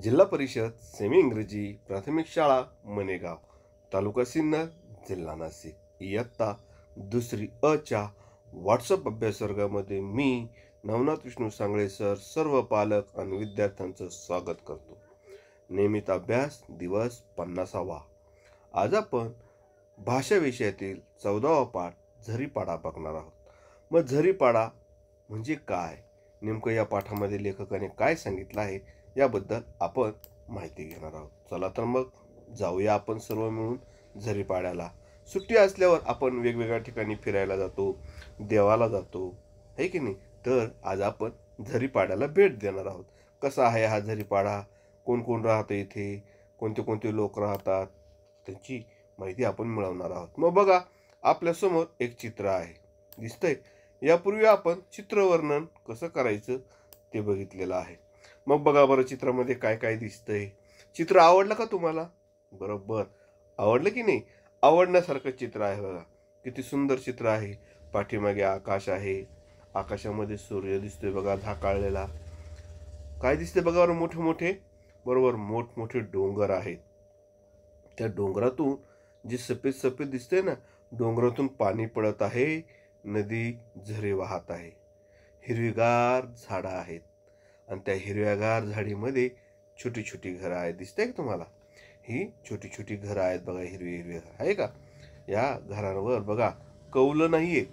जिल्हा परिषद सेमी इंग्रजी प्राथमिक शाळा मनेगाव, तालुका सिन्नर, जिल्हा नाशिक, इयत्ता दुसरी अच्या व्हॉट्सअप अभ्यास वर्गामध्ये मी नवनाथ विष्णू सांगळे सर सर्व पालक आणि विद्यार्थ्यांचं स्वागत करतो. नियमित अभ्यास दिवस 50वा. आज आपण भाषा विषयातील 14वा पाठ झरीपाडा बघणार आहोत. मग झरीपाडा म्हणजे काय, नेमकं या पाठामध्ये लेखकाने काय सांगितलं आहे याबद्दल आपण माहिती घेणार आहोत. चला तर मग जाऊया आपण सर्व मिळून झरीपाड्याला. सुट्टी असल्यावर आपण वेगवेगळ्या ठिकाणी फिरायला जातो, देवाला जातो, है की नाही. तर आज आपण झरीपाड्याला भेट देणार आहोत. कसा आहे हा झरीपाडा, कोण कोण राहतं इथे, कोणते कोणते लोक राहतात, त्यांची माहिती आपण मिळवणार आहोत. मग बघा, आपल्यासमोर एक चित्र आहे, दिसतंय. यापूर्वी आपण चित्रवर्णन कसं करायचं ते बघितलेलं आहे. मग बघा बरं, चित्रामध्ये काय काय दिसतंय. चित्र आवडलं का तुम्हाला? बरोबर, आवडलं की नाही? आवडण्यासारखं चित्र आहे. बघा किती सुंदर चित्र आहे. पाठीमागे आकाश आहे, आकाशामध्ये सूर्य दिसतोय बघा झाकाळलेला. काय दिसतंय बघा बरं, मोठे मोठे, बरोबर मोठमोठे डोंगर आहेत. त्या डोंगरातून जे सफेद सफेद दिसतंय ना, डोंगरातून पाणी पडत आहे, नदी झरे वाहत आहे, हिरवीगार झाडं आहेत आणि त्या हिरव्यागार झाडीमध्ये छोटी छोटी घरं आहेत. दिसतंय का तुम्हाला? ही छोटी छोटी घरं आहेत बघा, हिरवी हिरवी आहे का. या घरांवर बघा कौलं नाहीये.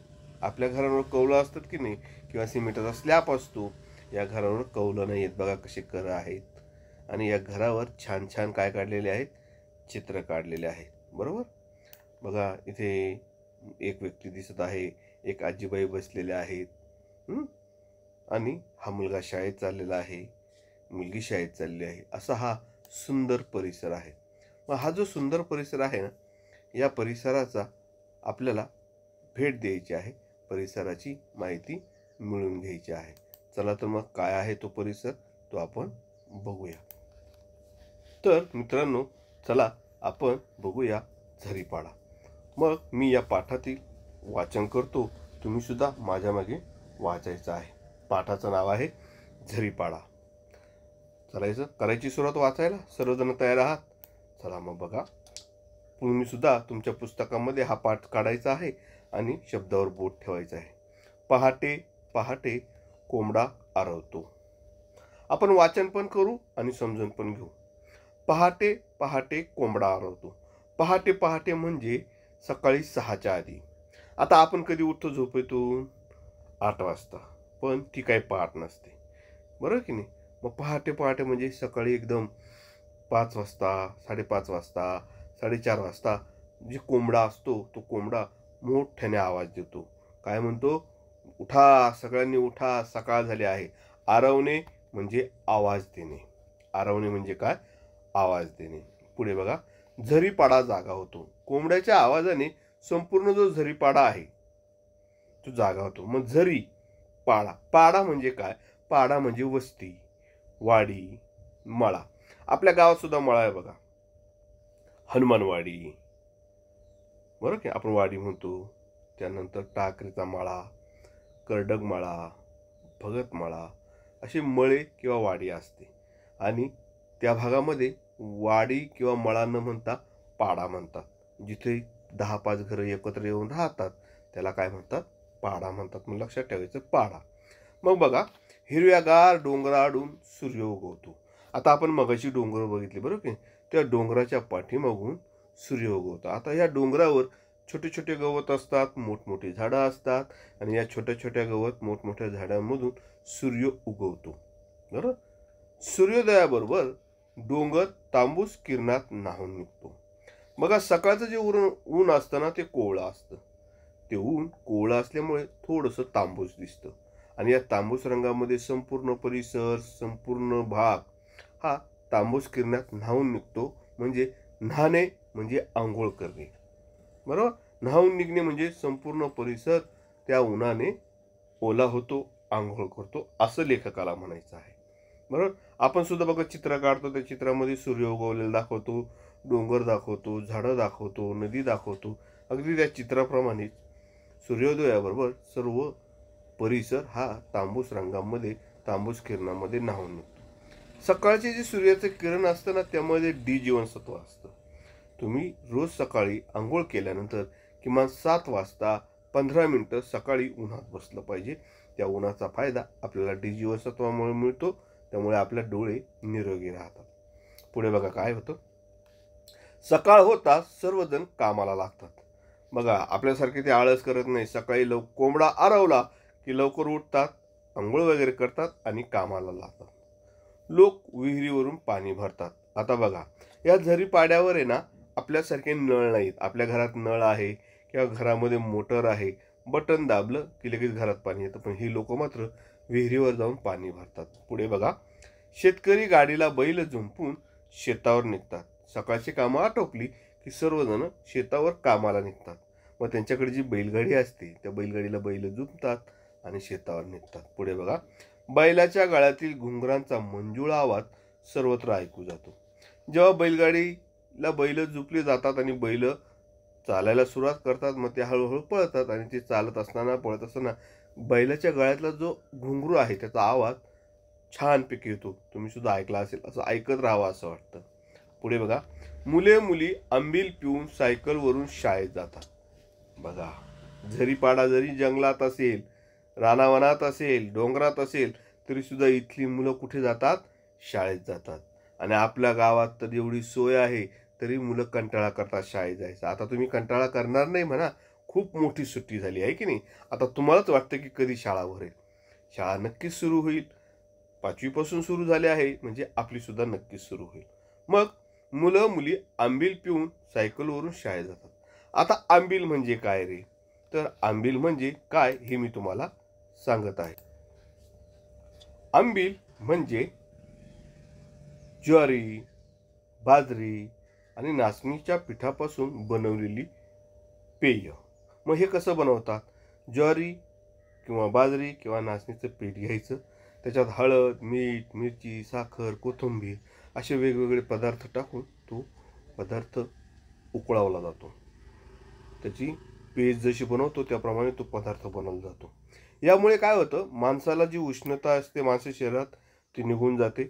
आपल्या घरांवर कौलं असतात की नाही, किंवा सिमेंटचा स्लॅब असतो. या घरांवर कौलं नाही आहेत. बघा कशी घरं आहेत. आणि या घरावर छान छान काय काढलेले आहेत, चित्र काढलेले आहेत. बरोबर, बघा इथे एक व्यक्ती दिसत आहे, एक आजीबाई बसलेल्या आहेत. आणि हा मुलगा शाळेत चाललेला आहे, मुलगी शाळेत चालली आहे. असा हा सुंदर परिसर आहे. मग हा जो सुंदर परिसर आहे ना, या परिसराचा आपल्याला भेट द्यायची आहे, परिसराची माहिती मिळून घ्यायची आहे. चला तर मग काय आहे तो परिसर, तो आपण बघूया. तर मित्रांनो, चला आपण बघूया झरीपाडा. मग मी या पाठातील वाचन करतो, तुम्ही सुद्धा माझ्या मागे वाचायचं आहे. पाठाचं नाव आहे झरीपाडा. चालायचं, करायची सुरुवात वाचायला. सर्वजण तयार आहात? चला मग बघा, तुम्ही सुद्धा तुमच्या पुस्तकामध्ये हा पाठ काढायचा आहे आणि शब्दावर बोट ठेवायचं आहे. पहाटे पहाटे कोंबडा आरवतो. आपण वाचन पण करू आणि समजून पण घेऊ. पहाटे पहाटे कोंबडा आरवतो. पहाटे पहाटे म्हणजे सकाळी 6च्या आधी. आता आपण कधी उठतो झोपेतून? 8 वाजता. पण ती काही पहाट नसते, बरोबर की नाही. मग पहाटे पहाटे म्हणजे सकाळी एकदम 5 वाजता, 5:30 वाजता, 4:30 वाजता जे कोंबडा असतो, तो कोंबडा मोठ्याने आवाज देतो. काय म्हणतो? उठा, सगळ्यांनी उठा, सकाळ झाली आहे. आरवणे म्हणजे आवाज देणे. आरवणे म्हणजे काय? आवाज देणे. पुढे बघा, झरीपाडा जागा होतो. कोंबड्याच्या आवाजाने संपूर्ण जो झरीपाडा आहे तो जागा होतो. मग झरी पाडा, पाडा म्हणजे काय? पाडा म्हणजे वस्ती, वाडी, मळा. आपल्या गावात सुद्धा मळा आहे बघा, हनुमानवाडी, बरोबर की आपण वाडी म्हणतो. त्यानंतर टाकरीचा मळा, करडग मळा, भगत मळा, असे मळे किंवा वाडी असते. आणि त्या भागामध्ये वाडी किंवा मळा न म्हणता पाडा म्हणतात. जिथे 10-5 घरं एकत्र येऊन राहतात त्याला काय म्हणतात? पाडा म्हणतात. मग लक्षात ठेवायचं, पाडा. मग बघा, हिरव्यागार डोंगराआडून सूर्य उगवतो. आता आपण मगाशी डोंगर बघितले, बरोबर की. त्या डोंगराच्या पाठीमागून सूर्य उगवतो. आता या डोंगरावर छोटे छोटे गवत असतात, मोठमोठी झाडं असतात, आणि या छोट्या छोट्या गवत मोठमोठ्या झाडांमधून सूर्य उगवतो. बरोबर, सूर्योदयाबरोबर डोंगर तांबूस किरणात न्हाऊन निघतो. बघा, सकाळचं जे ऊन असतं ना, ते कोवळं असतं. ते ऊन कोवळं असल्यामुळे थोडंसं तांबूस दिसतं. आणि या तांबूस रंगामध्ये संपूर्ण परिसर, संपूर्ण भाग हा तांबूस किरणात न्हाऊन निघतो. म्हणजे न्हाणे म्हणजे आंघोळ करणे, बरोबर. न्हाऊन निघणे म्हणजे संपूर्ण परिसर त्या उन्हाने ओला होतो, आंघोळ करतो, असं लेखकाला म्हणायचं आहे. बरोबर. आपण सुद्धा बघा चित्र काढतो, त्या चित्रामध्ये सूर्य उगवलेला दाखवतो, डोंगर दाखवतो, झाडं दाखवतो, नदी दाखवतो. अगदी त्या चित्राप्रमाणेच सूर्योदयाबरोबर सर्व परिसर हा तांबूस रंगामध्ये, तांबूस किरणामध्ये न्हाऊन निघतो. सकाळचे जे सूर्याचं किरण असतं ना, त्यामध्ये डी जीवनसत्व असतं. तुम्ही रोज सकाळी आंघोळ केल्यानंतर किमान 7 वाजता 15 मिनिटं सकाळी उन्हात बसलं पाहिजे. त्या उन्हाचा फायदा आपल्याला डी जीवनसत्वामुळे मिळतो, त्यामुळे आपले डोळे निरोगी राहतात. पुढे बघा काय होतं. सकाळ होताच सर्वजण कामाला लागतात. बघा आपल्यासारखे ते आळस करत नाही. सकाळी कोंबडा आरवला की लवकर उठतात, आंघोळ वगैरे करतात आणि कामाला लागतात. लोक विहिरीवरून पाणी भरतात. आता बघा, या झरीपाड्यावर आहे ना, आपल्यासारखे नळ नाहीत. आपल्या घरात नळ आहे किंवा घरामध्ये मोटर आहे, बटन दाबलं की लगेच घरात पाणी येतं. पण ही लोक मात्र विहिरीवर जाऊन पाणी भरतात. पुढे बघा, शेतकरी गाडीला बैल जुंपून शेतावर निघतात. सकाळची कामं आटोपली की सर्वजण शेतावर कामाला निघतात. मग त्यांच्याकडे जी बैलगाडी असते त्या बैलगाडीला बैल जुंपतात आणि शेतावर निघतात. पुढे बघा, बैलाच्या गळ्यातील घुंगरांचा मंजुळा आवाज सर्वत्र ऐकू जातो. जेव्हा बैलगाडीला बैल जुंपली जातात आणि बैल चालायला सुरुवात करतात, मग ते हळूहळू पळतात आणि ते चालत असताना पळत असताना बैलाच्या गळ्यातला जो घुंगरू आहे त्याचा आवाज छानपैकी येतो. तुम्ही सुद्धा ऐकला असेल, असं ऐकत राहावं असं वाटतं. पुढे बघा, मुले मुली आंबील पिऊन सायकलवरून शाळेत जातात. बघा, झरीपाडा जरी जंगलात असेल, रानावनात असेल, डोंगरात असेल, तरी सुद्धा इथली मुलं कुठे जातात? शाळेत जातात. आणि आपल्या गावात तर एवढी सोय आहे तरी मुलं कंटाळा करतात शाळेत जायचं. आता तुम्ही कंटाळा करणार नाही म्हणा, खूप मोठी सुट्टी झाली आहे की नाही. आता तुम्हालाच वाटतं की कधी शाळा भरेल. शाळा नक्कीच सुरू होईल. 5वी पासून सुरू झाले आहे म्हणजे आपली सुद्धा नक्कीच सुरू होईल. मग मुलं मुली आंबील पिऊन सायकलवरून शाळेत जातात. आता आंबील म्हणजे काय रे? तर आंबील म्हणजे काय हे मी तुम्हाला सांगत आहे. आंबील म्हणजे ज्वारी, बाजरी आणि नाचणीच्या पिठापासून बनवलेली पेय. मग हे कसं बनवतात? ज्वारी किंवा बाजरी किंवा नाचणीचं पीठ घ्यायचं, त्याच्यात हळद, मीठ, मिरची, साखर, कोथिंबीर असे वेगवेगळे पदार्थ टाकून तो पदार्थ उकळवला जातो. त्याची पेस्ट जशी बनवतो त्याप्रमाणे तो पदार्थ बनवला जातो. यामुळे काय होतं, माणसाला जी उष्णता असते माणसाच्या शरीरात ती निघून जाते.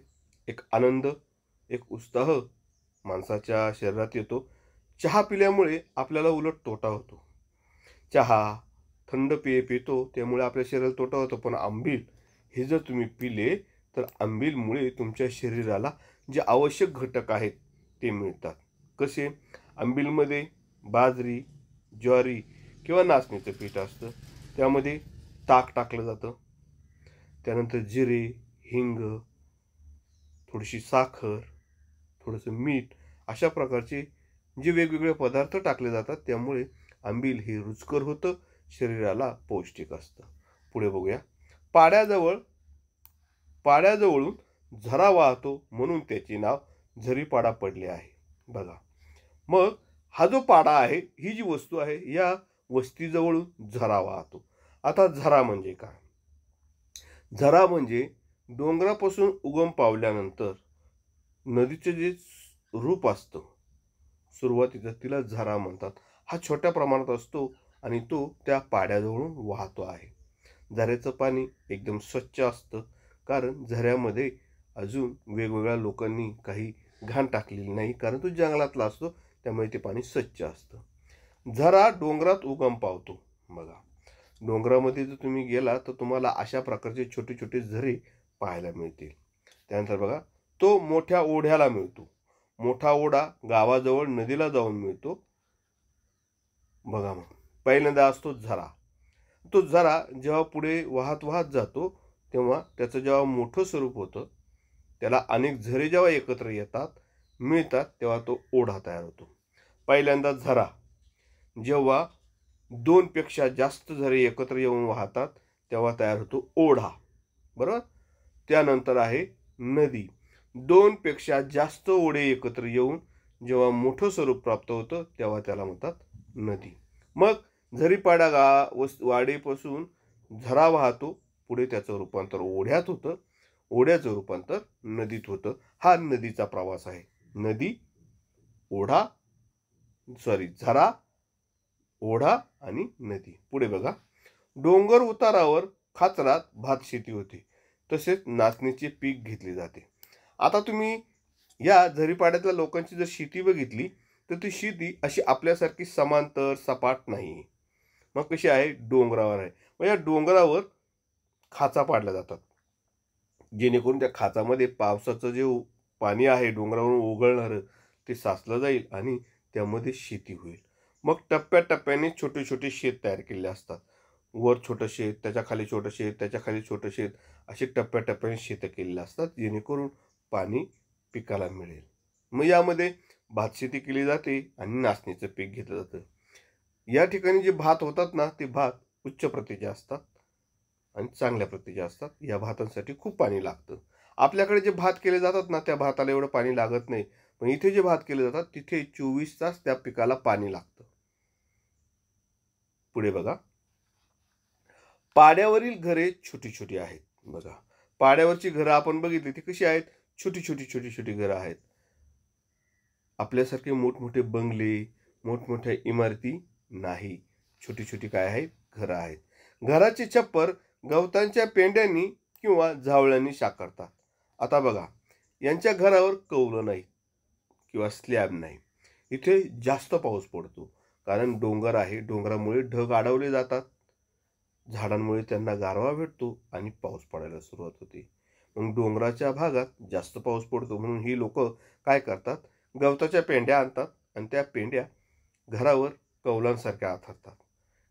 एक आनंद, एक उत्साह माणसाच्या शरीरात येतो. चहा पिल्यामुळे आपल्याला उलट तोटा होतो. चहा थंड पेय पितो त्यामुळे आपल्या शरीराला तोटा होतो. पण आंबील हे जर तुम्ही पिले तर आंबीलमुळे तुमच्या शरीराला जे आवश्यक घटक आहेत ते मिळतात. कसे? आंबीलमध्ये बाजरी, ज्वारी किंवा नाचणीचं पीठ असतं. त्यामध्ये ताक टाकलं जातं. त्यानंतर जिरे, हिंग, थोडीशी साखर, थोडंसं मीठ अशा प्रकारचे जे वेगवेगळे पदार्थ टाकले जातात. त्यामुळे आंबील हे रुचकर होतं, शरीराला पौष्टिक असतं. पुढे बघूया. पाड्याजवळून झरा वाहतो म्हणून त्याचे नाव झरीपाडा पडले आहे. बघा, मग हा जो पाडा आहे, ही जी वस्तू आहे, या वस्तीजवळून झरा वाहतो. आता झरा म्हणजे काय? झरा म्हणजे डोंगरापासून उगम पावल्यानंतर नदीचे जे रूप असतं सुरुवातीचं तिला झरा म्हणतात. हा छोट्या प्रमाणात असतो आणि तो त्या पाड्याजवळून वाहतो आहे. झऱ्याचं पाणी एकदम स्वच्छ असतं, कारण झऱ्यामध्ये अजून वेगवेगळ्या लोकांनी काही घाण टाकलेली नाही, कारण तो जंगलातला असतो त्यामुळे ते पाणी स्वच्छ असतं. झरा डोंगरात उगम पावतो. बघा, डोंगरामध्ये जर तुम्ही गेला तर तुम्हाला अशा प्रकारचे छोटे छोटे झरे पाहायला मिळतील. त्यानंतर बघा, तो मोठ्या ओढ्याला मिळतो. मोठा ओढा गावाजवळ नदीला जाऊन मिळतो. बघा, मग पहिल्यांदा असतो झरा. तो झरा जेव्हा पुढे वाहत वाहत जातो तेव्हा त्याचं जेव्हा मोठं स्वरूप होतं, त्याला अनेक झरे जेव्हा एकत्र मिळतात तेव्हा तो ओढा तयार होतो. पहिल्यांदा झरा, जेव्हा 2 पेक्षा जास्त झरे एकत्र येऊन वाहतात तेव्हा तयार होतो ओढा. बरोबर. त्यानंतर आहे नदी. 2 पेक्षा जास्त ओढे एकत्र येऊन जेव्हा मोठं स्वरूप प्राप्त होतं तेव्हा त्याला म्हणतात नदी. मग झरीपाडा वाडेपासून झरा वाहतो, पुढे त्याचं रूपांतर ओढ्यात होतं, ओढ्याचं रूपांतर नदीत होतं. हा नदीचा प्रवास आहे. नदी, ओढा, झरा, ओढा आणि नदी. पुढे बघा, डोंगर उतारावर खाचरात भात शेती होते, तसेच नाचणीचे पीक घेतले जाते. आता तुम्ही या झरीपाड्यातल्या लोकांची जर शेती बघितली तर ती शेती अशी आपल्यासारखी समांतर सपाट नाही. मग कशी आहे, डोंगरावर आहे. मग या डोंगरावर खाचा पाडल्या जातात, जेणेकरून त्या खाचामध्ये पावसाचं जे पाणी आहे डोंगरावरून ओघळणारं ते साचलं जाईल आणि त्यामध्ये शेती होईल. मग टप्प्याटप्प्याने छोटे छोटे शेत तयार केलेले असतात. वर छोटं शेत, त्याच्या खाली छोटं शेत, त्याच्या खाली छोटं शेत, असे टप्प्याटप्प्याने शेतं केलेली असतात, जेणेकरून पाणी पिकाला मिळेल. मग यामध्ये भातशेती केली जाते आणि नाचणीचं पीक घेतलं जातं. या ठिकाणी जे भात होतात ना, ते भात उच्च प्रतीचे असतात आणि चांगल्या प्रतीचे असतात. या भातांसाठी खूप पाणी लागतं. आपल्याकडे जे भात केले जातात ना, त्या भाताला एवढं पाणी लागत नाही. पण इथे जे भात केले जातात तिथे 24 तास त्या पिकाला पाणी लागतं. पुढे बघा, पाड्यावरील घरे छोटी छोटी आहेत. बघा, पाड्यावरची घरं आपण बघितली ती कशी आहेत, छोटी छोटी छोटी छोटी घरं आहेत. आपल्यासारखे मोठमोठे बंगले, मोठमोठ्या इमारती नाही. छोटी छोटी काय आहेत, घरं आहेत. घराचे छप्पर गवतांच्या पेंड्यांनी किंवा झावळ्यांनी साकारतात. आता बघा, यांच्या घरावर कौलं नाही किंवा स्लॅब नाही. इथे जास्त पाऊस पडतो, कारण डोंगर आहे. डोंगरामुळे ढग अडवले जातात, झाडांमुळे त्यांना गारवा भेटतो आणि पाऊस पडायला सुरुवात होते. मग डोंगराच्या भागात जास्त पाऊस पडतो म्हणून ही लोक काय करतात, गवताच्या पेंड्या आणतात आणि त्या पेंड्या घरावर कौलांसारख्या आथरतात,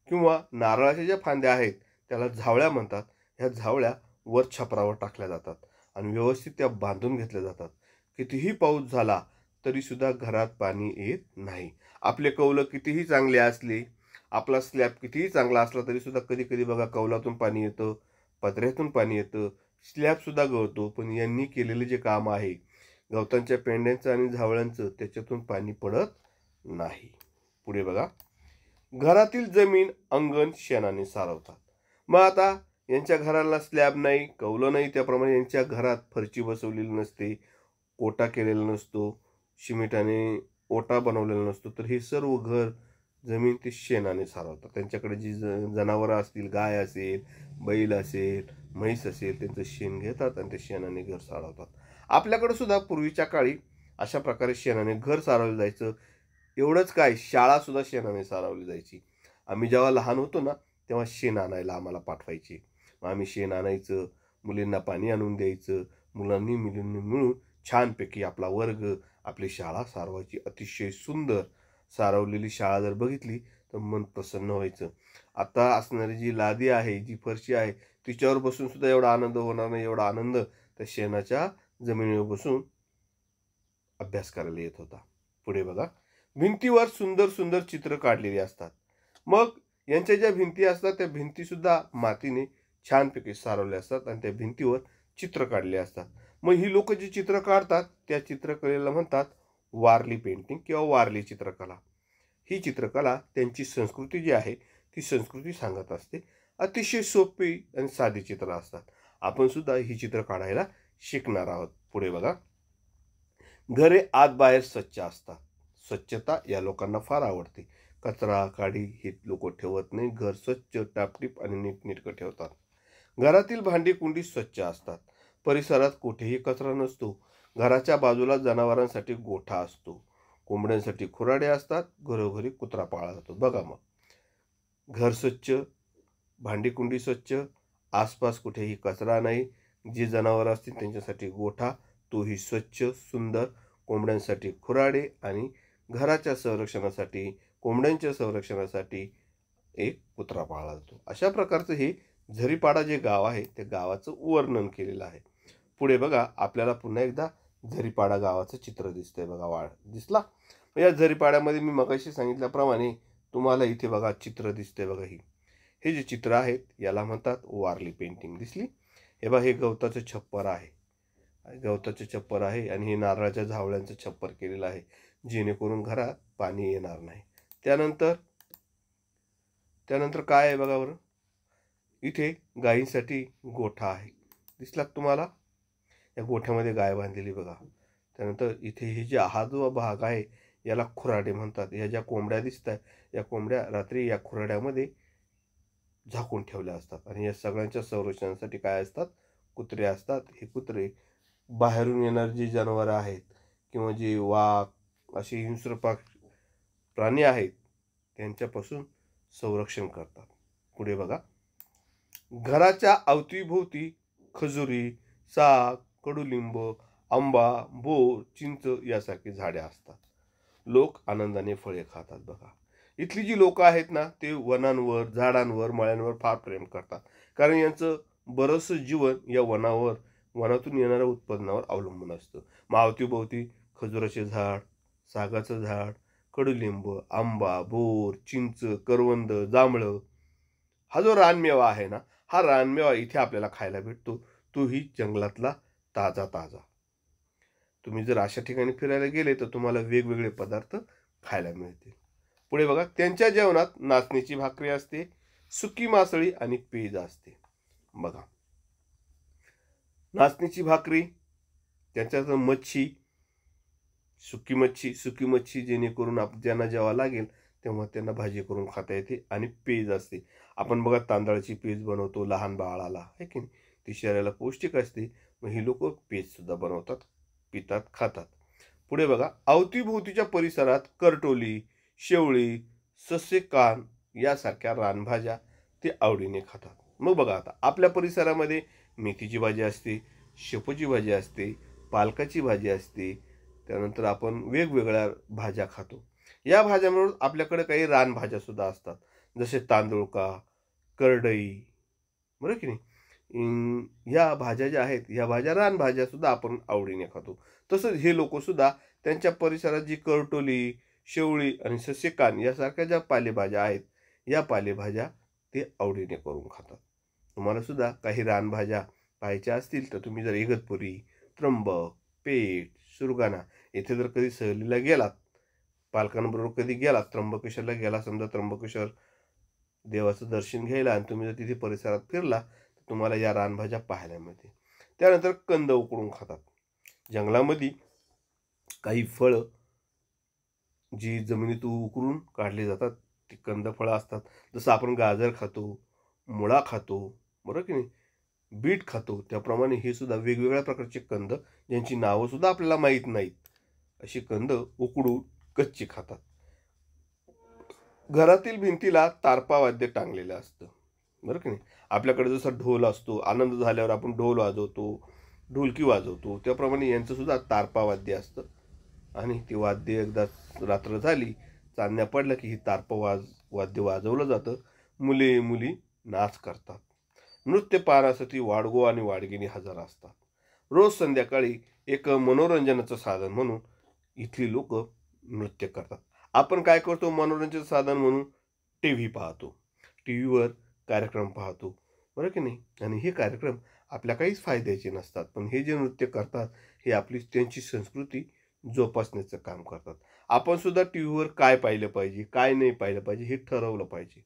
किंवा नारळाच्या ज्या फांद्या आहेत त्याला झावळ्या म्हणतात. ह्या झावळ्या वर छपरावर टाकल्या जातात आणि व्यवस्थित त्या बांधून घेतल्या जातात. कितीही पाऊस झाला तरी सुद्धा घरात पाणी येत नाही. आपले कौलं कितीही चांगले असले, आपला स्लॅब कितीही चांगला असला तरी सुद्धा कधी कधी बघा कौलातून पाणी येतं, पत्र्यातून पाणी येतं, स्लॅब सुद्धा गळतो. पण यांनी केलेले जे काम आहे गवतांच्या पेंड्यांचं आणि झावळ्यांचं, त्याच्यातून पाणी पडत नाही. पुढे बघा, घरातील जमीन अंगण शेणाने सारवतात. मग आता यांच्या घराला स्लॅब नाही, कौलं नाही, त्याप्रमाणे यांच्या घरात फरची बसवलेली नसते, ओटा केलेला नसतो, सिमेंटाने ओटा बनवलेला नसतो. तर हे सर्व घर जमीन ते शेणाने सारवतात. त्यांच्याकडे जी जनावरं असतील, गाय असेल, बैल असेल, म्हैस असेल, त्यांचं शेण घेतात आणि ते शेणाने घर सारवतात. आपल्याकडे सुद्धा पूर्वीच्या काळी अशा प्रकारे शेणाने घर सारवलं जायचं. एवढंच काय, शाळा सुद्धा शेणाने सारवली जायची. आम्ही जेव्हा लहान होतो ना, तेव्हा शेण आणायला आम्हाला पाठवायचे. मग आम्ही शेण आणायचं, मुलींना पाणी आणून द्यायचं, मुलांनी मुलींनी मिळून छानपैकी आपला वर्ग, आपली शाळा सारवायची. अतिशय सुंदर सारवलेली शाळा जर बघितली तर मन प्रसन्न व्हायचं. आता असणारी जी लादी आहे, जी फरशी आहे, तिच्यावर बसून सुद्धा एवढा आनंद होणार नाही, एवढा आनंद त्या शेणाच्या जमिनीवर बसून अभ्यास करायला येत होता. पुढे बघा, भिंतीवर सुंदर सुंदर चित्र काढलेली असतात. मग यांच्या ज्या भिंती असतात त्या भिंती सुद्धा मातीने छानपैकी सारवल्या असतात आणि त्या भिंतीवर चित्र काढले असतात. मग ही लोक जी चित्र काढतात त्या चित्रकलेला म्हणतात वारली पेंटिंग किंवा वारली चित्रकला. ही चित्रकला त्यांची संस्कृती जी आहे ती संस्कृती सांगत असते. अतिशय सोपी आणि साधी चित्र असतात. आपण सुद्धा ही चित्र काढायला शिकणार आहोत. पुढे बघा, घरे आत बाहेर स्वच्छ असतात. स्वच्छता या लोकांना फार आवडते. कचरा काडी हे लोक ठेवत नाही. घर स्वच्छ, टापटीप आणि नीटनेटकं ठेवतात. घरातील भांडी कुंडी स्वच्छ असतात. परिसरात कुठेही कचरा नसतो. घराच्या बाजूला जनावरांसाठी गोठा असतो, कोंबड्यांसाठी खुराडे असतात, घरोघरी कुत्रा पाळला जातो. बघा, मग घर स्वच्छ, भांडी-कुंडी स्वच्छ, आसपास कुठेही कचरा नाही, जे जनावर असतील त्यांच्यासाठी गोठा, तोही स्वच्छ सुंदर, कोंबड्यांसाठी खुराडे आणि घराच्या संरक्षणासाठी, कोंबड्यांच्या संरक्षणासाठी एक कुत्रा पाळला जातो. अशा प्रकारचं हे झरीपाडा जे गाव आहे त्या गावाचं वर्णन केलेलं आहे. पुढे बघा, आपल्याला पुन्हा एकदा झरीपाडा गावाचं चित्र दिसतंय. बघा, वाढ दिसला. या झरीपाड्यामध्ये मी मगाशी सांगितल्याप्रमाणे तुम्हाला इथे बघा चित्र दिसतंय. बघा, हे जे चित्र आहेत याला म्हणतात वारली पेंटिंग. दिसली? हे बघा, हे गवताचं छप्पर आहे. गवताचे छप्पर आहे आणि हे नारळाच्या झावळ्यांचं छप्पर केलेलं आहे, जेणेकरून घरात पाणी येणार नाही. त्यानंतर त्यानंतर काय आहे बघा बरं, इथे गायींसाठी गोठा आहे. दिसला तुम्हाला? या गोठ्यामध्ये गाय बांधलेली बघा. त्यानंतर इथे हे जे हा जो भाग आहे याला खुराडे म्हणतात. या ज्या कोंबड्या दिसत आहेत या कोंबड्या रात्री या खुराड्यामध्ये झाकून ठेवल्या असतात आणि या सगळ्यांच्या संरक्षणासाठी काय असतात, कुत्रे असतात. हे कुत्रे बाहेरून येणारे जे जनावरं आहेत किंवा जे वाघ असे हिंस्र प्राणी आहेत त्यांच्यापासून संरक्षण करतात. पुढे बघा, घराच्या अवतीभोवती खजुरी, साग, कडुलिंब, आंबा, बोर, चिंच यासारखी झाडे असतात. लोक आनंदाने फळे खातात. बघा, इथली जी लोक आहेत ना, ते वनांवर, झाडांवर, मळ्यांवर फार प्रेम करतात. कारण यांचं बरंचसं जीवन या वनातून येणाऱ्या उत्पन्नावर अवलंबून असतं. मग अवतीभोवती खजुराचे झाड, सागाचं झाड, कडुलिंब, आंबा, बोर, चिंच, करवंद, जांभळं, हा जो रानमेवा आहे ना, हा रानमेवा इथे आपल्याला खायला भेटतो. तोही जंगलातला ताजा ताजा. तुम्ही जर अशा ठिकाणी फिरायला गेले तर तुम्हाला वेगवेगळे पदार्थ खायला मिळतील. पुढे बघा, त्यांच्या जेवणात नाचणीची भाकरी असते, सुकी मासळी आणि पेज असते. बघा, नाचणीची भाकरी, त्याच्यात मच्छी, सुकी मच्छी जेणेकरून ज्यांना जेव्हा लागेल तेव्हा त्यांना भाजी करून खाता येते. आणि पेज असते. आपण बघा तांदळाची पेज बनवतो लहान बाळाला, आहे की नाही, ती शरीराला पौष्टिक असते. मग ही लोक पेज सुद्धा बनवतात, पितात, खातात. पुढे बघा, अवतीभोवतीच्या परिसरात करटोली, शेवळी, ससे कान यासारख्या रानभाज्या ते आवडीने खातात. मग बघा, आता आपल्या परिसरामध्ये मेथीची भाजी असते, शेपूची भाजी असते, पालकाची भाजी असते. त्यानंतर आपण वेगवेगळ्या भाज्या खातो. या भाज्यामुळे आपल्याकडे काही रानभाज्या सुद्धा असतात, जसे तांदूळका, करडई, बरं की नाही. या भाज्या ज्या आहेत, या भाज्या रानभाज्या सुद्धा आपण आवडीने खातो. तसंच हे लोक सुद्धा त्यांच्या परिसरात जी करटोली, शेवळी आणि सस्यकान यासारख्या ज्या पालेभाज्या आहेत, या पालेभाज्या ते आवडीने करून खातात. तुम्हाला सुद्धा काही रानभाज्या पाहायच्या असतील तर तुम्ही जर इगतपुरी, त्र्यंबक, पेठ, सुरगाणा येथे जर कधी सहलीला गेलात, पालकांबरोबर कधी गेलात, त्र्यंबकेश्वरला गेला, समजा त्र्यंबकेश्वर देवाचं दर्शन घ्यायला, आणि तुम्ही जर तिथे परिसरात फिरला तर तुम्हाला या रानभाज्या पाहायला मिळतील. त्यानंतर कंद उकडून खातात. जंगलामध्ये काही फळं जी जमिनीतून उकरून काढली जातात ती कंद फळं असतात. जसं आपण गाजर खातो, मुळा खातो, बरोबर की नाही, बीट खातो, त्याप्रमाणे हे सुद्धा वेगवेगळ्या प्रकारचे कंद, ज्यांची नावं सुद्धा आपल्याला माहीत नाहीत, अशी कंद उकडून कच्ची खातात. घरातील भिंतीला तारपा वाद्य टांगलेलं असतं, बरं की नाही. आपल्याकडे जसा ढोल असतो, आनंद झाल्यावर आपण ढोल वाजवतो, ढोलकी वाजवतो, त्याप्रमाणे यांचं सुद्धा तारपा वाद्य असतं. आणि ती वाद्य एकदा रात्र झाली, चांदण्या पडल्या की ही वाद्य वाजवलं जातं. मुले मुली नाच करतात. नृत्य पाहण्यासाठी वाडगो आणि वाडगिणी हजर असतात. रोज संध्याकाळी एक मनोरंजनाचं साधन म्हणून इथली लोक नृत्य करतात. आपण काय करतो मनोरंजन साधन म्हणून? टी व्ही पाहतो, टी व्हीवर कार्यक्रम पाहतो, बरं की नाही. आणि हे कार्यक्रम आपल्या काहीच फायद्याचे नसतात, पण हे जे नृत्य करतात हे आपली त्यांची संस्कृती जोपासण्याचं काम करतात. आपण सुद्धा टी व्हीवर काय पाहिलं पाहिजे, काय नाही पाहिलं पाहिजे हे ठरवलं पाहिजे.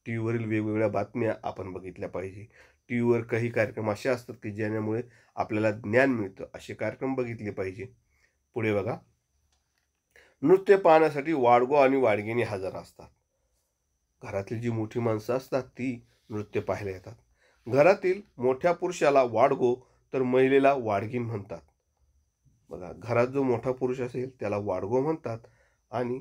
टी व्हीवरील वेगवेगळ्या बातम्या आपण बघितल्या पाहिजे. टी व्हीवर काही कार्यक्रम असे असतात की ज्यामुळे आपल्याला ज्ञान मिळतं, असे कार्यक्रम बघितले पाहिजे. पुढे बघा, नृत्य पाहण्यासाठी वाडगो आणि वाडगिणी हजर असतात. घरातील जी मोठी माणसं असतात ती नृत्य पाहायला येतात. घरातील मोठ्या पुरुषाला वाडगो तर महिलेला वाडगीन म्हणतात. बघा, घरात जो मोठा पुरुष असेल त्याला वाडगो म्हणतात आणि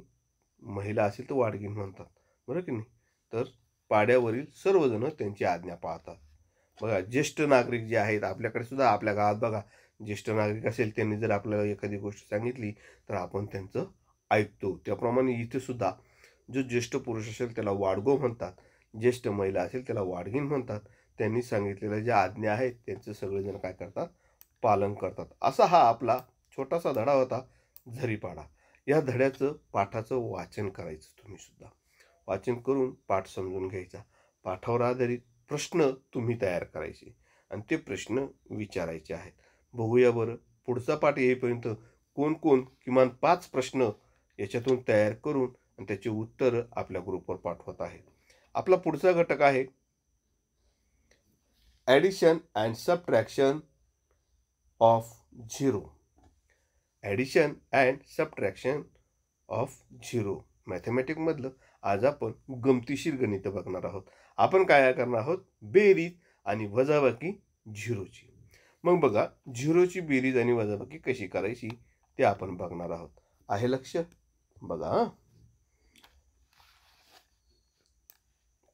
महिला असेल तर वाडगीन म्हणतात, बरं की नाही. तर पाड्यावरील सर्वजण त्यांची आज्ञा पाळतात. बघा, ज्येष्ठ नागरिक जे आहेत आपल्याकडे सुद्धा, आपल्या गावात बघा, ज्येष्ठ नागरिक असेल त्यांनी जर आपल्याला एखादी गोष्ट सांगितली तर आपण त्यांचं ऐकतो. त्याप्रमाणे इथे सुद्धा जो ज्येष्ठ पुरुष असेल त्याला वाडगो म्हणतात, ज्येष्ठ महिला असेल त्याला वाडगीन म्हणतात. त्यांनी सांगितलेल्या ज्या आज्ञा आहेत त्यांचं सगळेजण काय करतात? पालन करतात. असा हा आपला छोटासा धडा होता, झरीपाडा. या धड्याचं पाठाचं वाचन करायचं. तुम्ही सुद्धा वाचन करून पाठ समजून घ्यायचा. पाठावर आधारित प्रश्न तुम्ही तयार करायचे आणि ते प्रश्न विचारायचे आहेत. बघूया बरं, पुढचा पाठ येईपर्यंत कोण कोण किमान 5 प्रश्न याच्यातून तयार करून आणि त्याचे उत्तर आपल्या ग्रुपवर पाठवत आहेत. आपला पुढचा घटक आहे addition and subtraction of zero. Addition and subtraction of zero मॅथमॅटिकमधलं आज आपण गमतीशीर गणित बघणार आहोत. आपण काय करणार आहोत? बेरीज आणि वजाबाकी झिरोची. मग बघा, झिरोची बेरीज आणि वजाबाकी कशी करायची ते आपण बघणार आहोत. आहे लक्ष? बघा हा.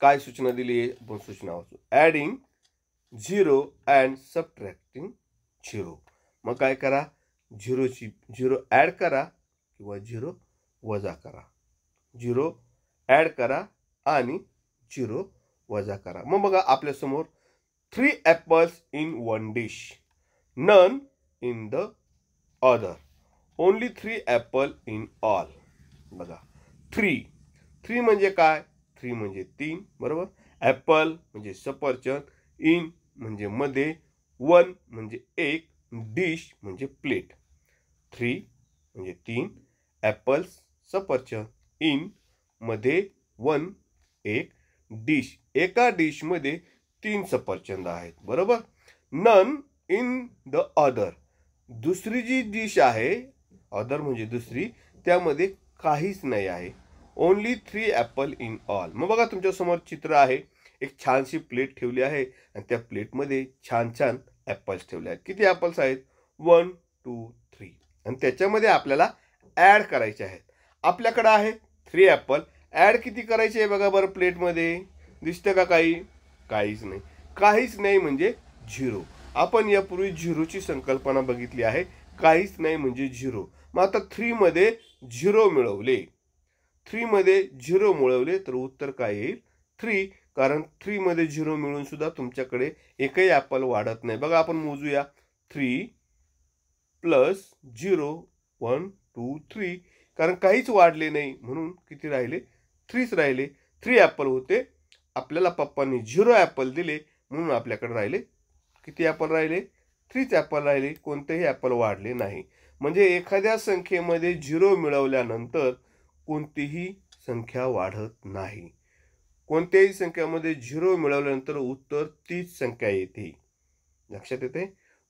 काय सूचना दिली आहे? आपण सूचना वाचू. Adding zero and subtracting zero. मग काय करा? झिरो ॲड करा किंवा झिरो वजा करा. झिरो ॲड करा आणि झिरो वजा करा. मग बघा आपल्यासमोर 3 apples in 1 dish, none in the other, only 3 apple in all. बघा 3 म्हणजे काय? 3 म्हणजे 3, बरोबर. ॲपल म्हणजे सफरचंद, इन म्हणजे मध्ये, 1 म्हणजे 1, डिश म्हणजे प्लेट. 3 म्हणजे 3, ॲपल्स सफरचंद, इन मध्ये 1, 1, डिश. एका डिशमध्ये 3 सफरचंद आहेत, बरोबर. नन इन द अदर, दुसरी जी डिश आहे, अदर म्हणजे दुसरी, त्यामध्ये काहीच नाही आहे. Only 3 apple in all. मग बघा तुमच्यासमोर चित्र आहे. एक छानशी प्लेट ठेवली आहे आणि त्या प्लेटमध्ये छान छान ॲपल्स ठेवले आहेत. किती ॲपल्स आहेत? 1, 2, 3. आणि त्याच्यामध्ये आपल्याला ॲड करायचे आहेत. आपल्याकडे आहे 3 ॲपल. ॲड किती करायचे आहे बघा बरं प्लेटमध्ये? दिसतं का काही? काहीच नाही. काहीच नाही म्हणजे झिरो. आपण यापूर्वी झिरोची संकल्पना बघितली आहे. काहीच नाही म्हणजे झिरो. मग आता 3 मध्ये झिरो मिळवले, 3 मध्ये झिरो मिळवले तर उत्तर काय येईल? 3. कारण 3 मध्ये झिरो मिळून सुद्धा तुमच्याकडे एकही ॲपल वाढत नाही. बघा आपण मोजूया. 3 प्लस 0, 1, 2, 3. कारण काहीच वाढले नाही म्हणून किती राहिले? 3च राहिले. 3 ॲपल होते. आपल्याला पप्पांनी 0 ॲपल दिले म्हणून आपल्याकडे राहिले किती ॲपल राहिले? 3च ॲपल राहिले. कोणतेही ॲपल वाढले नाही. म्हणजे एखाद्या संख्येमध्ये 0 मिळवल्यानंतर कोणतीही संख्या वाढत नाही. कोणत्याही संख्यामध्ये 0 मिळवल्यानंतर उत्तर तीच संख्या येते. लक्षात येते?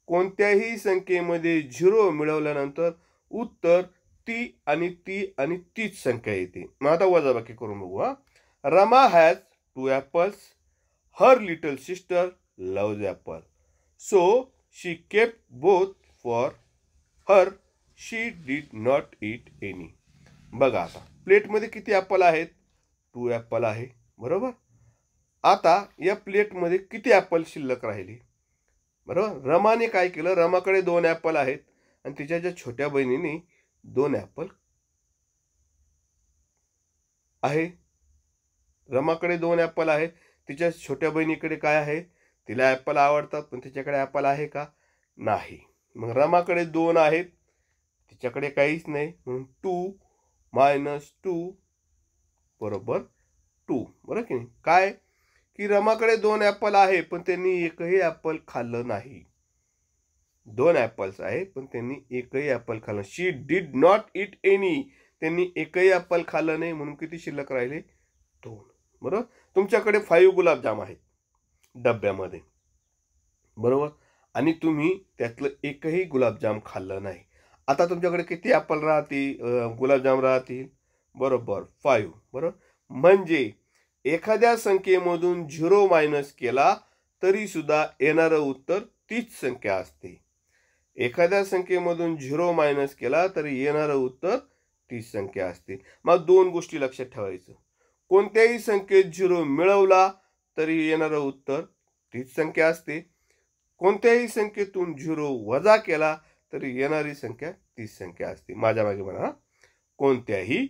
कोणत्याही संख्येमध्ये 0 मिळवल्यानंतर उत्तर ती आणि ती आणि तीच संख्या येते. मग आता वजाबाकी करून बघू. Rama has 2 apples. Her little sister loves Apple. So she kept both for her. She did not eat any. बघा आता प्लेटमध्ये किती ॲपल आहेत? 2 ॲपल आहे, बरोबर. आता या प्लेटमध्ये किती ॲपल शिल्लक राहिले? बरोबर. रमाने काय केलं? रमाकडे 2 ॲपल आहेत आणि तिच्या छोट्या बहिणीने 2 ॲपल आहे. रमाकडे 2 ॲपल आहे. तिच्या छोट्या बहिणीकडे काय आहे? तिला ॲपल आवडतात पण तिच्याकडे ॲपल आहे का? नाही. मग रमाकडे 2 आहेत, तिच्याकडे काहीच नाही म्हणून 2 मायनस 2 बरोबर 2. बरोबर की नाही? काय की रमाकडे 2 ॲपल आहे पण त्यांनी एकही ॲपल खाल्लं नाही. 2 ॲपल्स आहे पण त्यांनी एकही ॲपल खाल्लं. शी डिड नॉट ईट एनी. त्यांनी एकही ॲपल खाल्लं नाही म्हणून किती शिल्लक राहिले? 2. बरोबर. तुमच्याकडे 5 गुलाबजाम आहेत डब्यामध्ये, बरोबर. आणि तुम्ही त्यातलं एकही गुलाबजाम खाल्लं नाही. आता तुमच्याकडे किती ॲपल राहतील? गुलाबजाम राहतील? बरोबर 5. बरोबर. म्हणजे एखाद्या संख्येमधून 0 मायनस केला तरी सुद्धा येणारं उत्तर तीच संख्या असते. एखाद्या संख्येमधून 0 मायनस केला तरी येणारं उत्तर तीच संख्या असते. मग 2 गोष्टी लक्षात ठेवायचं. कोणत्याही संख्येत 0 मिळवला तरी येणारं उत्तर तीच संख्या असते. कोणत्याही संख्येतून 0 वजा केला तरी येणारी संख्या तीच संख्या असते. माझ्या मागे म्हणा. कोणत्याही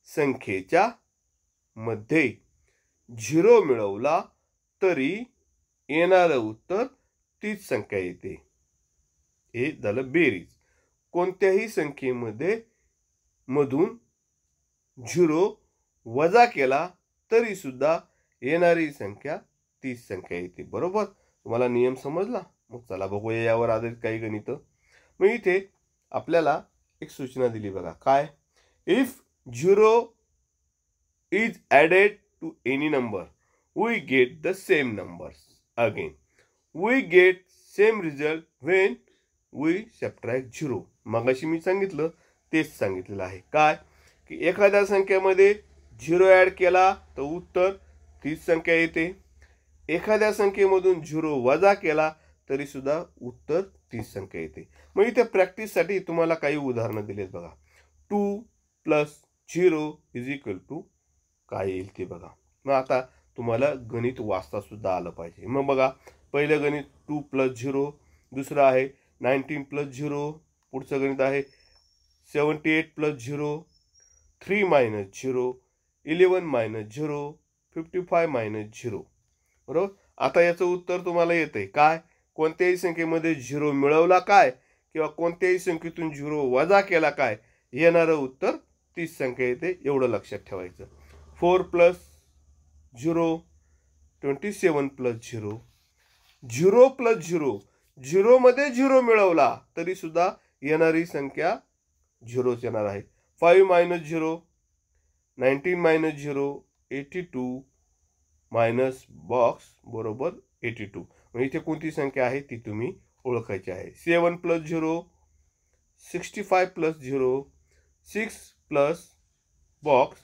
संख्येच्या मध्ये 0 मिळवला तरी येणारं उत्तर तीच संख्या येते. हे झालं बेरीज. कोणत्याही संख्येमध्ये मधून 0 वजा केला तरी सुद्धा येणारी संख्या तीच संख्या येते. बरोबर. तुम्हाला नियम समजला? मग चला बघूया यावर आधारित काही गणित. मग इथे आपल्याला एक सूचना दिली बघा. काय? If 0 is added to any number, we get the same numbers again. We get same result when we subtract 0. मगाशी मी सांगितलं तेच सांगितलेलं आहे. काय? की एखाद्या संख्येमध्ये 0 ॲड केला तर उत्तर तीच संख्या येते. एखाद्या संख्येमधून 0 वजा केला तरी सुद्धा उत्तर तीच संख्या येते. मग इथे प्रॅक्टिससाठी तुम्हाला काही उदाहरणं दिलेत बघा. 2 + 0 = काय येईल ते बघा. मग आता तुम्हाला गणित वाचता सुद्धा आलं पाहिजे. मग बघा, पहिलं गणित 2 + 0, दुसरं आहे 19 + 0, पुढचं गणित आहे 78 + 0, 3 - 0, 11 - 0, 55 - 0. बरोबर. आता याचं उत्तर तुम्हाला येतंय काय? कोणत्याही संख्येमध्ये 0 मिळवला काय किंवा कोणत्याही संख्येतून 0 वजा केला काय, येणारं उत्तर तीच संख्या येते. एवढं लक्षात ठेवायचं. 4 + 0, 27 + 0, 0 + 0, 0 मध्ये 0 मिळवला तरी सुद्धा येणारी संख्या 0च येणार आहे. 5 - 0, 19 - 0, 82 मायनस बॉक्स बरोबर 82. म्हणजे इथे कोणती संख्या आहे ती तुम्ही ओळखायची आहे. 7 + 0, 65 + 0, 6 + बॉक्स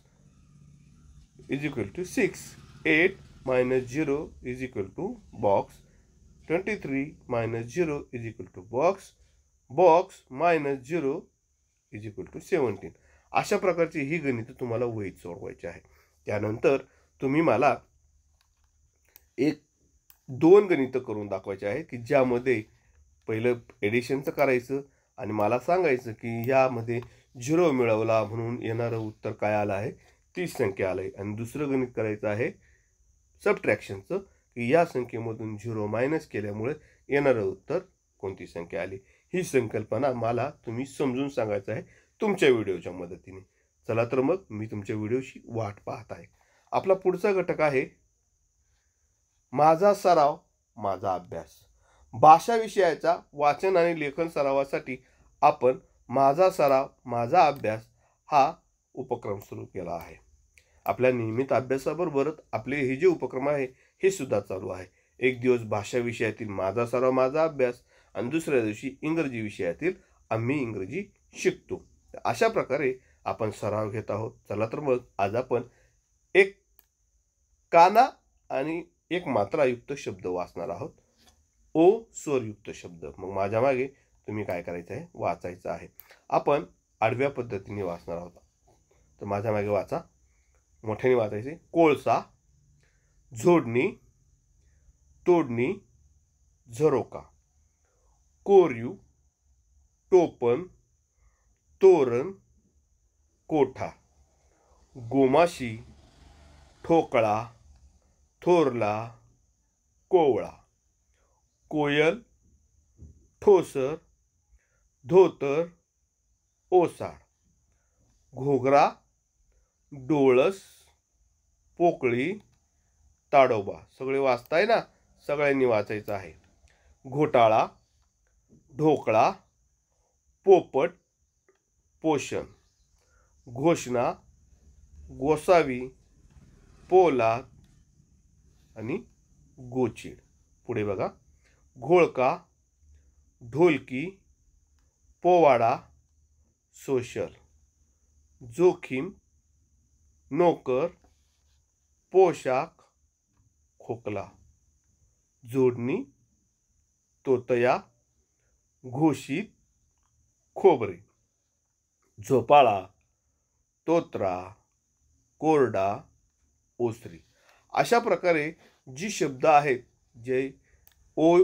= 6, 8 - 0 = बॉक्स, 23 - 0 = बॉक्स, बॉक्स -0 = 17. अशा प्रकारची ही गणितं तुम्हाला वहीत सोडवायची आहे. त्यानंतर तुम्ही मला 1-2 गणितं करून दाखवायचे आहे की ज्यामध्ये पहिलं एडिशनचं करायचं आणि मला सांगायचं की यामध्ये 0 मिळवला म्हणून येणारं उत्तर काय आलं आहे, तीच संख्या आलं आहे. आणि दुसरं गणित करायचं आहे सबट्रॅक्शनचं की या संख्येमधून 0 मायनस केल्यामुळे येणारं उत्तर कोणती संख्या आली. ही संकल्पना मला तुम्ही समजून सांगायचं आहे तुमच्या व्हिडिओच्या मदतीने. चला तर मग मी तुमच्या व्हिडिओची वाट पाहत आहे. आपला पुढचा घटक आहे माझा सराव माझा अभ्यास. भाषा विषयाचा वाचन आणि लेखन सरावासाठी आपण माझा सराव माझा अभ्यास हा उपक्रम सुरू केला आहे. आपल्या नियमित अभ्यासाबरोबरच आपले हे जे उपक्रम आहे हे सुद्धा चालू आहे. एक दिवस भाषा विषयातील माझा सराव माझा अभ्यास आणि दुसऱ्या दिवशी इंग्रजी विषयातील आम्ही इंग्रजी शिकतो. अशा प्रकारे आपण सराव घेत आहोत. चला तर मग आज आपण एक काना आणि एक मात्रायुक्त शब्द वाचणार आहोत. ओ स्वरयुक्त शब्द. मग माझ्या मागे तुम्ही काय करायचं आहे, वाचायचं आहे. आपण आडव्या पद्धतीने वाचणार आहोत. तर माझ्या मागे वाचा. मोठ्याने वाचायचे. कोळसा, झोडणी, तोडणी, झरोका, कोरीव, टोपण, तोरण, कोठा, गोमाशी, ठोकळा, थोरला, कोवळा, कोयल, ठोसर, धोतर, ओसाड, घोगरा, डोळस, पोकळी, ताडोबा. सगळे वाचताय ना? सगळ्यांनी वाचायचं आहे. घोटाळा, ढोकळा, पोपट, पोषण, घोषणा, गोसावी, पोलाद आणि गोचिड. पुढे बघा. घोळका, ढोलकी, पोवाडा, सोशल, जोखीम, नोकर, पोशाख, खोकला, जोडणी, तोतया, घोषित, खोबरे, झोपाळा, तोत्रा, कोरडा, ओसरी. अशा प्रकारे जी शब्द आहेत जे ओ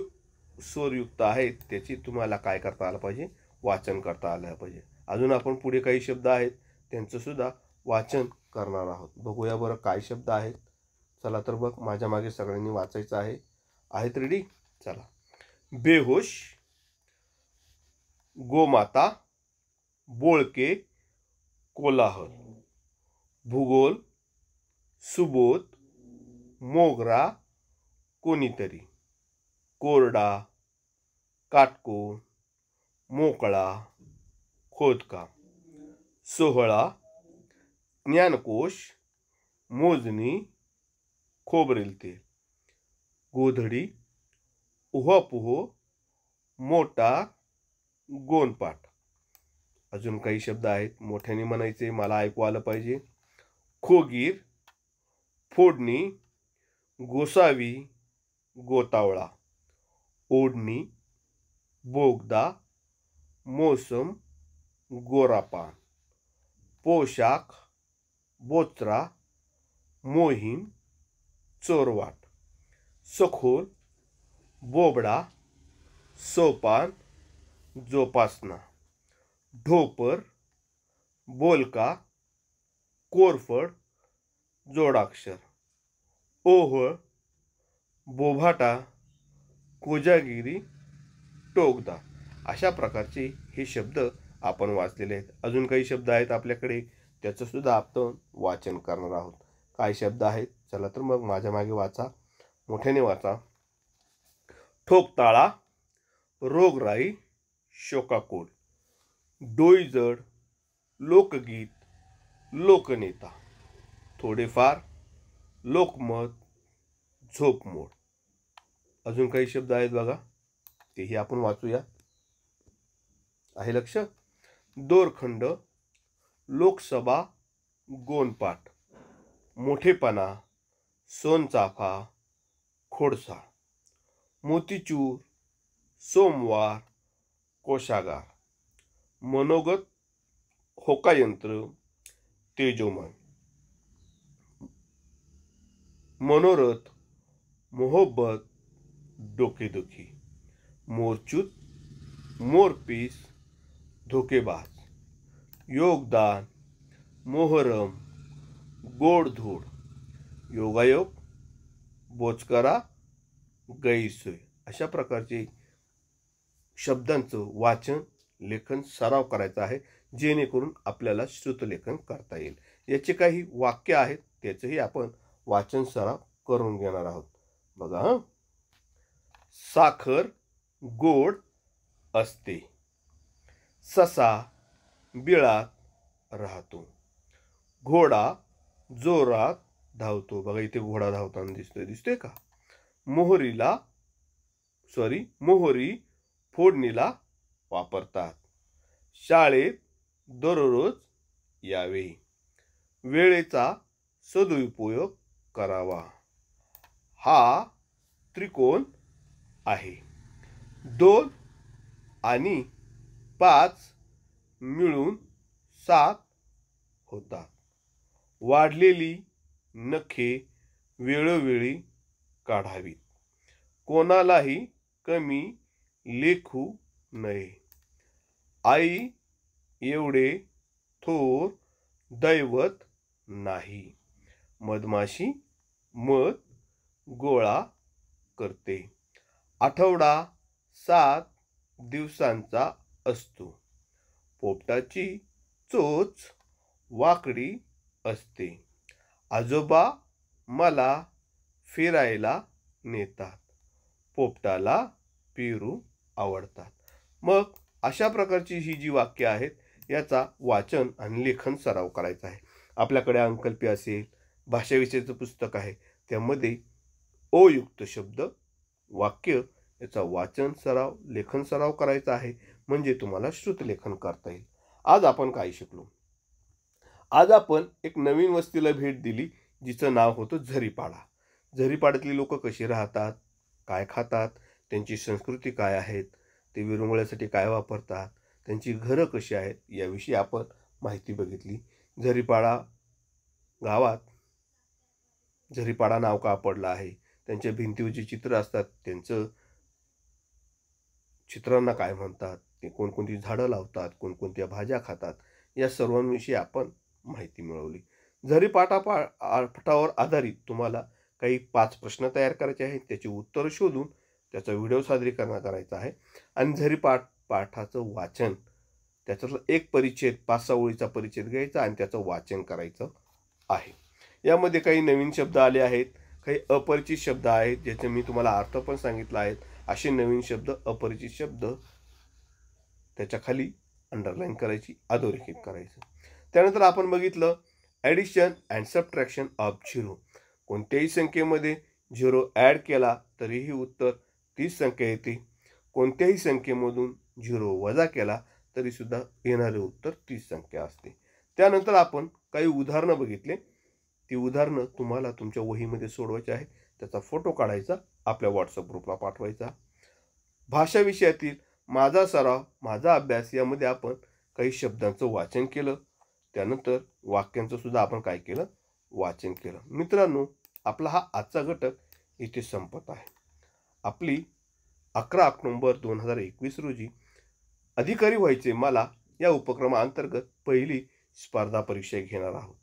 स्वरयुक्त आहेत त्याची तुम्हाला काय करता आलं पाहिजे, वाचन करता आलं पाहिजे. अजून आपण पुढे काही शब्द आहेत त्यांचं सुद्धा वाचन करणार आहोत. बघूया बरं काय शब्द आहेत. चला तर बघ, माझ्या मागे सगळ्यांनी वाचायचं आहे. आहेत रेडी? चला. बेहोश, गोमाता, बोळके, कोलाहल, भूगोल, सुबोध, मोगरा, कोणीतरी, कोरडा, काटकोन, मोकळा, खोदकाम, सोहळा, ज्ञानकोश, मोजणी, खोबरेल तेल, गोधडी, उहापोह, मोटार, गोनपाट. अजून काही शब्द आहेत, मोठ्याने म्हणायचे, मला ऐकू आलं पाहिजे. खोगीर, फोडणी, गोसावी, गोतावळा, ओढणी, बोगदा, मोसम, गोरापान, पोशाख, बोचरा, मोहीम, चोरवाट, सखोल, बोबडा, सोपान, जोपासना, ढोपर, बोलका, कोरफड, जोडाक्षर, ओहळ, बोभाटा, कोजागिरी, टोकदा. अशा प्रकारचे हे शब्द आपण वाचलेले आहेत. अजून काही शब्द आहेत आपल्याकडे, त्याचं सुद्धा आपण वाचन करणार आहोत. काय शब्द आहेत? चला तर मग माझ्या मागे वाचा, मोठ्याने वाचा. ठोकताळा, रोगराई, शोकाकूळ, डोईजड, लोकगीत, लोकनेता, थोडेफार, लोकमत, झोपमोड. अजून काही शब्द आहेत बघा, तेही आपण वाचूया. आहे लक्ष? दोरखंड, लोकसभा, गोनपाट, मोठेपणा, सोनचाफा, खोडसाळ, मोतीचूर, सोमवार, कोशागार, मनोगत, होकायंत्र, तेजोमय, मनोरथ, मोहब्बत, डोकेदुखी, मोरचूत, मोरपीस, धोकेबाज, योगदान, मोहरम, गोडधोड, योगायोग, बोचकरा, गैरसोय. अशा प्रकारचे शब्दांचं वाचन लेखन सराव करायचा आहे, जेणेकरून आपल्याला श्रुतलेखन करता येईल. याचे काही वाक्य आहेत, त्याचंही आपण वाचन सराव करून घेणार आहोत. बघा हं. साखर गोड असते, ससा बिळात राहतो, घोडा जोरात धावतो. बघा इथे घोडा धावताना दिसतोय का? मोहरी फोडणीला वापरतात, शाळेत दररोज यावे, वेळेचा सदुपयोग करावा. हा त्रिकोण आहे, 2 आणि 5 मिळून 7 होतात. वाढलेली नखे वेळोवेळी काढावीत, कोणालाही कमी लेखू नये. आई एवढे थोर दैवत नाही, मधमाशी मध गोळा करते. आठवडा 7 दिवसांचा असतो, पोपटाची चोच वाकडी असते. आजोबा मला फिरायला नेतात, पोपटाला पेरू आवडतात. मग अशा प्रकारची ही जी वाक्य आहेत, याचा वाचन आणि लेखन सराव करायचा आहे. आपल्याकडे अंकल्पी असेल, भाषाविषयीचं पुस्तक आहे, त्यामध्ये अयुक्त शब्द वाक्य याचा वाचन सराव लेखन सराव करायचा आहे, म्हणजे तुम्हाला श्रुतलेखन करता येईल. आज आपण काय शिकलो? आज आपण एक नवीन वस्तीला भेट दिली, जिचं नाव होतं झरीपाडा. झरीपाड्यातली लोक कशी राहतात, काय खातात, त्यांची संस्कृती काय आहेत, ते विरंगुळ्यासाठी काय वापरतात, त्यांची घरं कशी आहेत, याविषयी आपण माहिती बघितली. झरीपाडा गावात झरीपाडा नाव का पडलं आहे, त्यांच्या भिंतीवर जे चित्र असतात त्यांचं चित्रांना काय म्हणतात, ते कोणकोणती झाडं लावतात, कोणकोणत्या भाज्या खातात, या सर्वांविषयी आपण माहिती मिळवली. झरीपाठावर आधारित तुम्हाला काही 5 प्रश्न तयार करायचे आहेत, त्याची उत्तरं शोधून त्याचा व्हिडिओ सादरीकरण करायचा आहे. आणि पाठाचं वाचन, त्याच्यातला एक परिच्छेद 5-6 ओळीचा परिच्छेद घ्यायचा आणि त्याचं वाचन करायचं आहे. यामध्ये काही नवीन शब्द आले आहेत, काही अपरिचित शब्द आहेत, ज्याचे मी तुम्हाला अर्थ पण सांगितला आहे. असे नवीन शब्द, अपरिचित शब्द त्याच्या खाली अंडरलाईन करायची, अधोरेखित करायचं. त्यानंतर आपण बघितलं ॲडिशन अँड सबट्रॅक्शन ऑफ 0. कोणत्याही संख्येमध्ये 0 ॲड केला तरीही उत्तर 30 संख्या येते. कोणत्याही संख्येमधून 0 वजा केला तरी सुद्धा येणारे उत्तर 30 संख्या असते. त्यानंतर आपण काही उदाहरणं बघितले. ती उदाहरणं तुम्हाला तुमच्या वहीमध्ये सोडवायची आहे. त्याचा फोटो काढायचा, आपल्या व्हॉट्सअप ग्रुपला पाठवायचा. भाषा विषयातील माझा सराव, माझा अभ्यास यामध्ये आपण काही शब्दांचं वाचन केलं. त्यानंतर वाक्यांचं सुद्धा आपण काय केलं? वाचन केलं. मित्रांनो, आपला हा आजचा घटक इथे संपत आहे. आपली 11 ऑक्टोबर 2021 रोजी अधिकारी व्हायचे मला या उपक्रमाअंतर्गत पहिली स्पर्धा परीक्षा घेणार आहोत.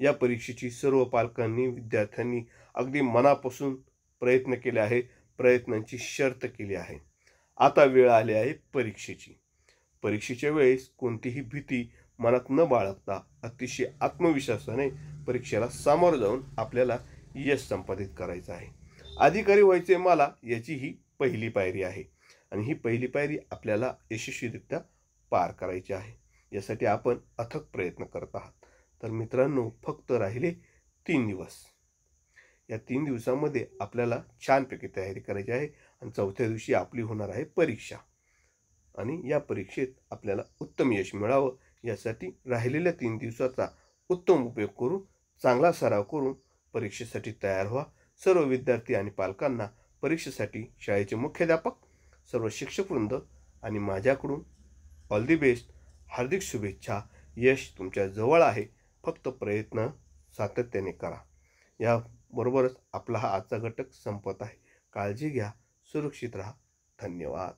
या परीक्षेची सर्व पालकांनी, विद्यार्थ्यांनी अगदी मनापासून प्रयत्न केले आहे, प्रयत्नांची शर्त केली आहे. आता वेळ आली आहे परीक्षेची. परीक्षेच्या वेळेस कोणतीही भीती मनात न बाळगता अतिशय आत्मविश्वासाने परीक्षेला सामोरं जाऊन आपल्याला यश संपादित करायचं आहे. अधिकारी व्हायचे मला याची ही पहिली पायरी आहे आणि ही पहिली पायरी आपल्याला यशस्वीरित्या पार करायची आहे. यासाठी आपण अथक प्रयत्न करत आहात. तर मित्रांनो, फक्त राहिले 3 दिवस. या 3 दिवसामध्ये आपल्याला छानपैकी तयारी करायची आहे आणि चौथ्या दिवशी आपली होणार आहे परीक्षा. आणि या परीक्षेत आपल्याला उत्तम यश मिळावं यासाठी राहिलेल्या 3 दिवसाचा उत्तम उपयोग करून, चांगला सराव करून परीक्षेसाठी तयार व्हा. सर्व विद्यार्थी आणि पालकांना परीक्षेसाठी शाळेचे मुख्याध्यापक, सर्व शिक्षकवृंद आणि माझ्याकडून ऑल दी बेस्ट, हार्दिक शुभेच्छा. यश तुमच्या जवळ आहे. फक्त प्रयत्न सातत्याने करा. याबरोबरच आपला हा आजचा घटक संपत आहे. काळजी घ्या, सुरक्षित राहा. धन्यवाद.